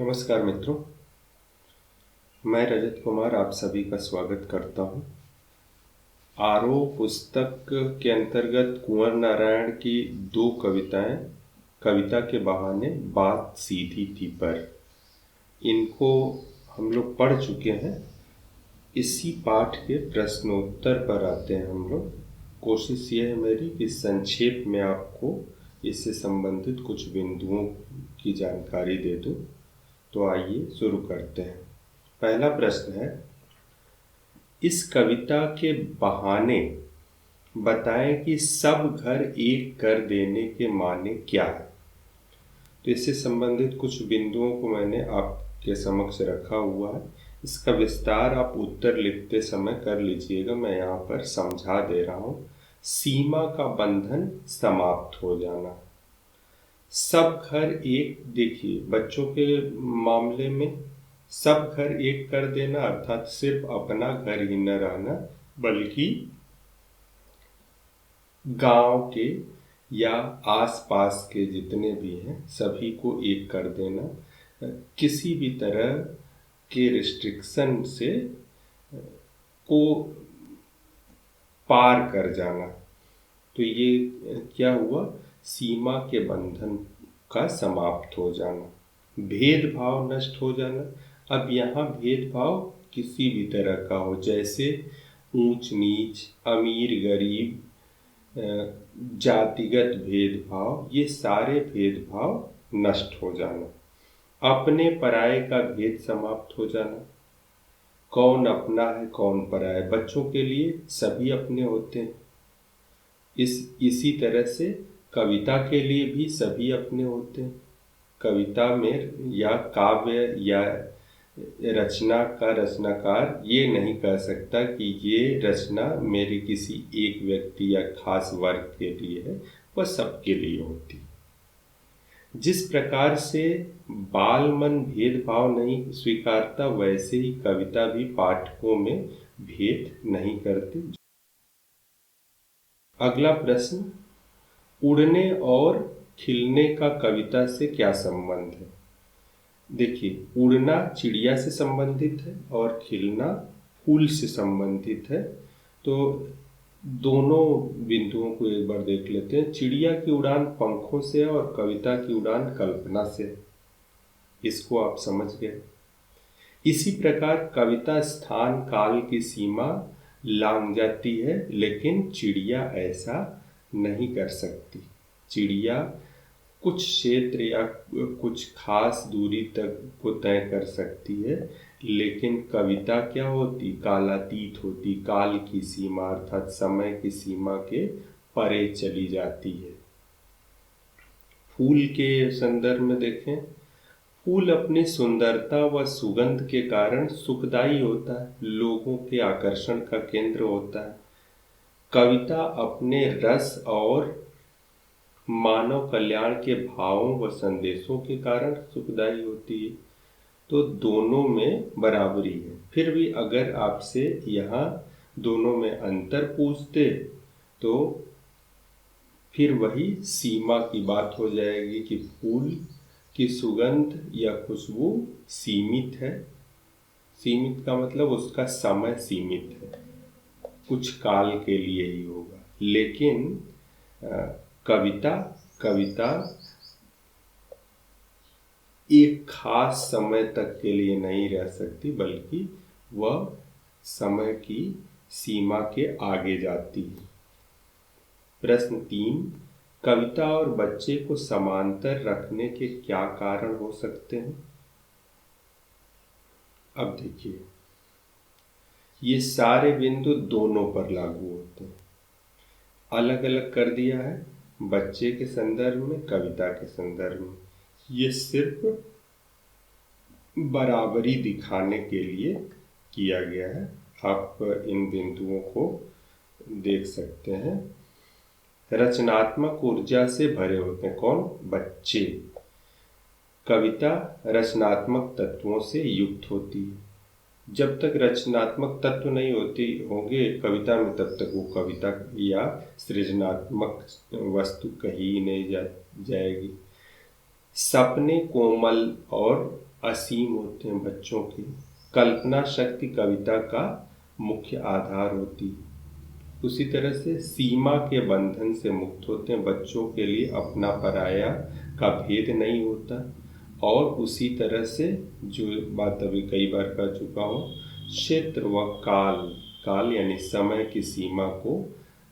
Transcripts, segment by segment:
नमस्कार मित्रों, मैं रजत कुमार आप सभी का स्वागत करता हूं। आरोह पुस्तक के अंतर्गत कुंवर नारायण की दो कविताएं कविता के बहाने बात सीधी थी पर इनको हम लोग पढ़ चुके हैं। इसी पाठ के प्रश्नोत्तर पर आते हैं हम लोग। कोशिश ये है मेरी कि संक्षेप में आपको इससे संबंधित कुछ बिंदुओं की जानकारी दे दूं। तो आइए शुरू करते हैं। पहला प्रश्न है, इस कविता के बहाने बताएं कि सब घर एक कर देने के माने क्या है। तो इससे संबंधित कुछ बिंदुओं को मैंने आपके समक्ष रखा हुआ है। इसका विस्तार आप उत्तर लिखते समय कर लीजिएगा। मैं यहाँ पर समझा दे रहा हूँ। सीमा का बंधन समाप्त हो जाना। सब घर एक, देखिए बच्चों के मामले में सब घर एक कर देना अर्थात सिर्फ अपना घर ही न रहना बल्कि गांव के या आसपास के जितने भी हैं सभी को एक कर देना, किसी भी तरह के रिस्ट्रिक्शन से को पार कर जाना। तो ये क्या हुआ, सीमा के बंधन का समाप्त हो जाना, भेदभाव नष्ट हो जाना। अब यहाँ भेदभाव किसी भी तरह का हो, जैसे ऊंच नीच, अमीर गरीब, जातिगत भेदभाव, ये सारे भेदभाव नष्ट हो जाना। अपने पराये का भेद समाप्त हो जाना। कौन अपना है कौन पराया है, बच्चों के लिए सभी अपने होते हैं। इसी तरह से कविता के लिए भी सभी अपने होते हैं। कविता में या काव्य या रचना का रचनाकार ये नहीं कह सकता कि ये रचना मेरे किसी एक व्यक्ति या खास वर्ग के लिए है, वह सबके लिए होती है। जिस प्रकार से बाल मन भेदभाव नहीं स्वीकारता, वैसे ही कविता भी पाठकों में भेद नहीं करती। अगला प्रश्न, उड़ने और खिलने का कविता से क्या संबंध है। देखिए, उड़ना चिड़िया से संबंधित है और खिलना फूल से संबंधित है। तो दोनों बिंदुओं को एक बार देख लेते हैं। चिड़िया की उड़ान पंखों से है और कविता की उड़ान कल्पना से है। इसको आप समझ गए। इसी प्रकार कविता स्थान काल की सीमा लांघ जाती है, लेकिन चिड़िया ऐसा नहीं कर सकती। चिड़िया कुछ क्षेत्र या कुछ खास दूरी तक को तय कर सकती है, लेकिन कविता क्या होती, कालातीत होती, काल की सीमा अर्थात समय की सीमा के परे चली जाती है। फूल के संदर्भ में देखें, फूल अपनी सुंदरता व सुगंध के कारण सुखदायी होता है, लोगों के आकर्षण का केंद्र होता है। कविता अपने रस और मानव कल्याण के भावों व संदेशों के कारण सुखदायी होती है। तो दोनों में बराबरी है। फिर भी अगर आपसे यहाँ दोनों में अंतर पूछते तो फिर वही सीमा की बात हो जाएगी कि फूल की सुगंध या खुशबू सीमित है। सीमित का मतलब उसका समय सीमित है, कुछ काल के लिए ही होगा। लेकिन कविता एक खास समय तक के लिए नहीं रह सकती, बल्कि वह समय की सीमा के आगे जाती है। प्रश्न 3, कविता और बच्चे को समांतर रखने के क्या कारण हो सकते हैं। अब देखिए, ये सारे बिंदु दोनों पर लागू होते हैं। अलग अलग कर दिया है, बच्चे के संदर्भ में, कविता के संदर्भ में। ये सिर्फ बराबरी दिखाने के लिए किया गया है। आप इन बिंदुओं को देख सकते हैं। रचनात्मक ऊर्जा से भरे होते हैं कौन, बच्चे। कविता रचनात्मक तत्वों से युक्त होती है। जब तक रचनात्मक तत्व नहीं होंगे कविता में, तब तक वो कविता या सृजनात्मक वस्तु कही नहीं जाएगी। सपने कोमल और असीम होते हैं बच्चों की। कल्पना शक्ति कविता का मुख्य आधार होती है। उसी तरह से सीमा के बंधन से मुक्त होते हैं। बच्चों के लिए अपना पराया का भेद नहीं होता। और उसी तरह से जो बात अभी कई बार कर चुका हूँ, क्षेत्र व काल, काल यानी समय की सीमा को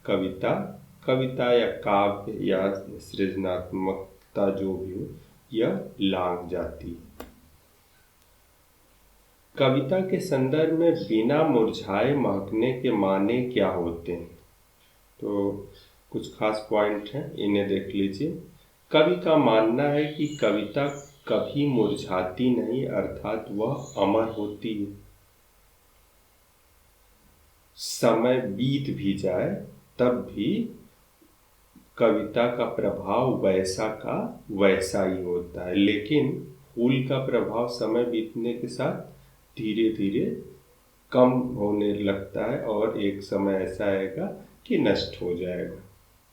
कविता या काव्य या सृजनात्मकता जो भी हो, यह लांघ जाती है। कविता के संदर्भ में बिना मुरझाए महकने के माने क्या होते हैं? तो कुछ खास पॉइंट हैं, इन्हें देख लीजिए। कवि का मानना है कि कविता कभी मुरझाती नहीं, अर्थात वह अमर होती है। समय बीत भी जाए तब भी कविता का प्रभाव वैसा का वैसा ही होता है। लेकिन फूल का प्रभाव समय बीतने के साथ धीरे धीरे कम होने लगता है और एक समय ऐसा आएगा कि नष्ट हो जाएगा।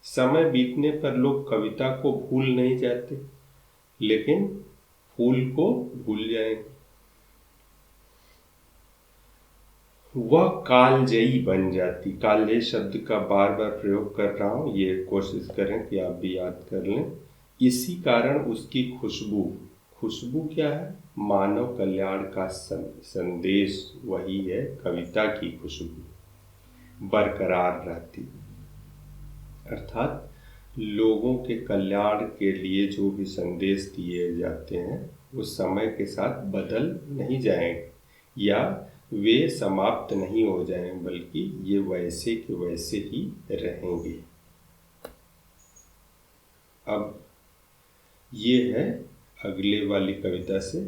समय बीतने पर लोग कविता को भूल नहीं जाते, लेकिन फूल को भूल जाएंगे। वह कालजयी बन जाती। कालजयी शब्द का बार बार प्रयोग कर रहा हूँ, ये कोशिश करें कि आप भी याद कर लें। इसी कारण उसकी खुशबू क्या है? मानव कल्याण का संदेश वही है। कविता की खुशबू बरकरार रहती, अर्थात लोगों के कल्याण के लिए जो भी संदेश दिए जाते हैं वो समय के साथ बदल नहीं जाएंगे या वे समाप्त नहीं हो जाएंगे, बल्कि ये वैसे के वैसे ही रहेंगे। अब ये है अगले वाली कविता से।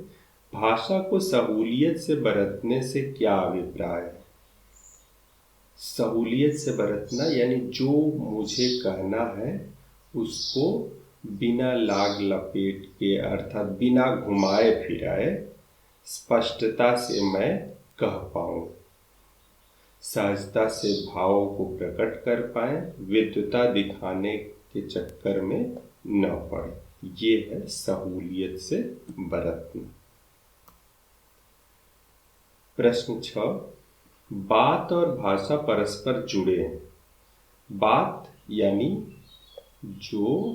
भाषा को सहूलियत से बरतने से क्या अभिप्राय है? सहूलियत से बरतना यानी जो मुझे कहना है उसको बिना लाग लपेट के, अर्थात बिना घुमाए फिराए स्पष्टता से मैं कह पाऊँ, सहजता से भावों को प्रकट कर पाए, विद्वता दिखाने के चक्कर में न पड़े। ये है सहूलियत से बरतना। प्रश्न 6, बात और भाषा परस्पर जुड़े हैं। बात यानी जो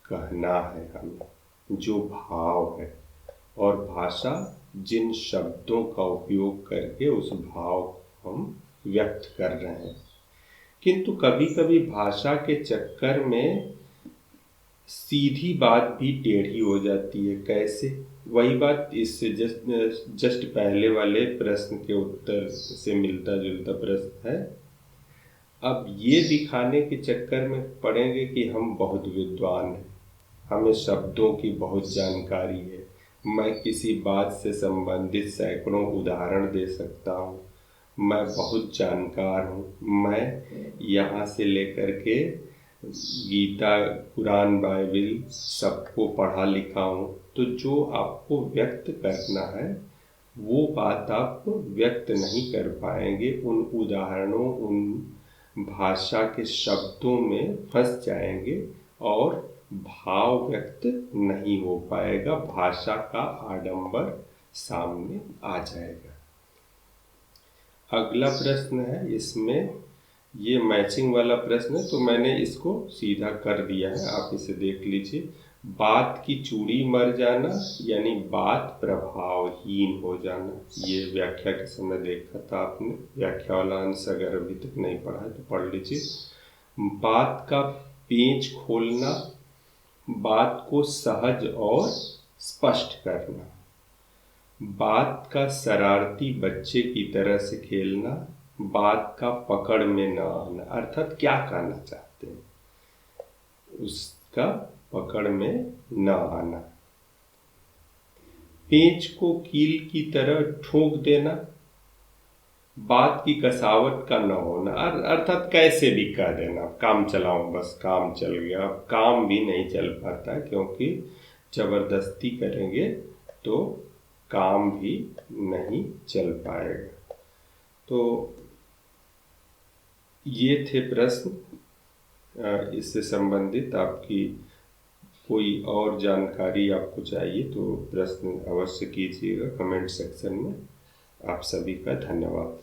कहना है हमें, जो भाव है, और भाषा जिन शब्दों का उपयोग करके उस भाव को हम व्यक्त कर रहे हैं। किंतु कभी कभी भाषा के चक्कर में सीधी बात भी टेढ़ी हो जाती है। कैसे? वही बात इससे जस्ट पहले वाले प्रश्न के उत्तर से मिलता जुलता प्रश्न है। अब ये दिखाने के चक्कर में पड़ेंगे कि हम बहुत विद्वान हैं, हमें शब्दों की बहुत जानकारी है, मैं किसी बात से संबंधित सैकड़ों उदाहरण दे सकता हूँ, मैं बहुत जानकार हूँ, मैं यहाँ से लेकर के गीता, कुरान, बाइबिल सबको पढ़ा लिखा हूँ। तो जो आपको व्यक्त करना है वो बात आप व्यक्त नहीं कर पाएंगे। उन उदाहरणों, उन भाषा के शब्दों में फंस जाएंगे और भाव व्यक्त नहीं हो पाएगा, भाषा का आडंबर सामने आ जाएगा। अगला प्रश्न है, इसमें ये मैचिंग वाला प्रश्न है तो मैंने इसको सीधा कर दिया है, आप इसे देख लीजिए। बात की चूड़ी मर जाना यानी बात प्रभावहीन हो जाना। ये व्याख्या के समय देखा था आपने, व्याख्या वाला अंश अगर अभी तक नहीं पढ़ा है तो पढ़ लीजिए। बात का पेंच खोलना, बात को सहज और स्पष्ट करना, बात का शरारती बच्चे की तरह से खेलना, बात का पकड़ में न आना। अर्थात क्या कहना चाहते हैं उसका पकड़ में न आना। पेंच को कील की तरह ठोक देना, बात की कसावट का न होना। अर्थात कैसे भी कह देना, काम चलाऊं, बस काम चल गया। अब काम भी नहीं चल पाता क्योंकि जबरदस्ती करेंगे तो काम भी नहीं चल पाएगा। तो ये थे प्रश्न इससे संबंधित आपकी कोई और जानकारी आपको चाहिए तो प्रश्न अवश्य कीजिएगा कमेंट सेक्शन में। आप सभी का धन्यवाद।